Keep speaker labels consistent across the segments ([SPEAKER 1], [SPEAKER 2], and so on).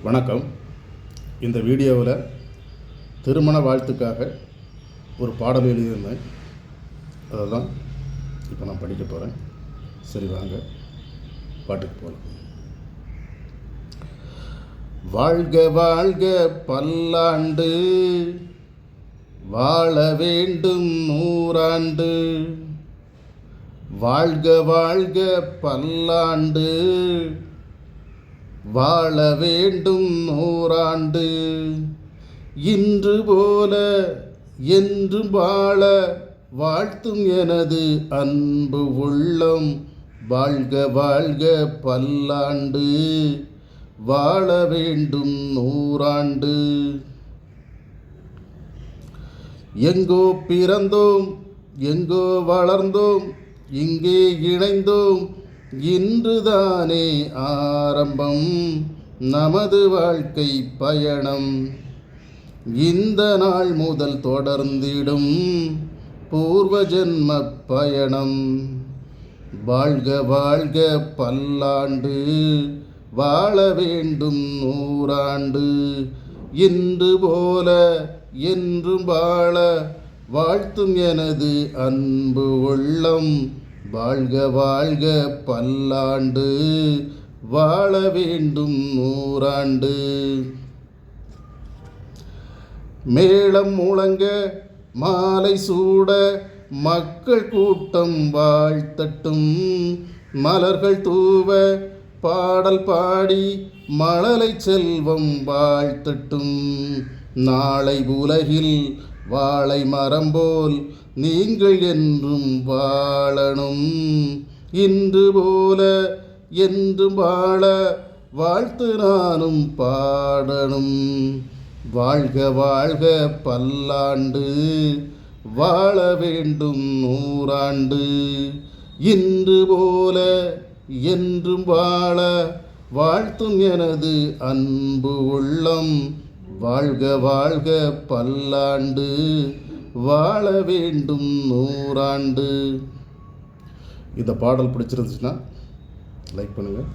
[SPEAKER 1] வணக்கம். இந்த வீடியோவில் திருமண வாழ்த்துக்காக ஒரு பாடல் எழுதியிருந்தேன். அதை தான் இப்போ நான் படிக்க போகிறேன். சரி, வாங்க பாட்டுக்கு போகலாம். வாழ்க வாழ்க பல்லாண்டு, வாழ வேண்டும் நூறாண்டு. வாழ்க வாழ்க பல்லாண்டு, வாழ வேண்டும் நூறாண்டு. இன்று போல என்று வாழ வாழ்த்தும் எனது அன்பு உள்ளம். வாழ்க வாழ்க பல்லாண்டு, வாழ வேண்டும் நூறாண்டு. எங்கோ பிறந்தோம், எங்கோ வளர்ந்தோம், இங்கே இணைந்தோம், இன்றுதானே ஆரம்பம் நமது வாழ்க்கை பயணம். இந்த நாள் முதல் தொடர்ந்திடும் பூர்வ ஜென்ம பயணம். வாழ்க வாழ்க பல்லாண்டு, வாழ வேண்டும் நூறாண்டு. இன்று போல என்றும் வாழ வாழ்த்தும் எனது அன்பு உள்ளம். வாழ்க வாழ்க பல்லாண்டு, வாழ வேண்டும் நூறாண்டு. மேளம் முழங்க மாலை சூட மக்கள் கூட்டம் வாழ்த்தட்டும். மலர்கள் தூவ பாடல் பாடி மழலை செல்வம் வாழ்த்தட்டும். நாளை உலகில் வாழை மரம் போல் நீங்கள் என்றும் வாழணும். இன்று போல என்றும் வாழ வாழ்த்து நானும் பாடணும். வாழ்க வாழ்க பல்லாண்டு, வாழ வேண்டும் நூறாண்டு. இன்று போல என்றும் வாழ வாழ்த்தும் எனது அன்பு உள்ளம். வாழ்க வாழ்க பல்லாண்டு, வாழ வேண்டும் நூறாண்டு. இந்த பாடல் பிடிச்சிருந்துச்சுன்னா லைக் பண்ணுங்கள்,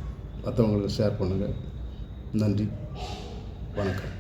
[SPEAKER 1] மற்றவங்களுக்கு ஷேர் பண்ணுங்கள். நன்றி, வணக்கம்.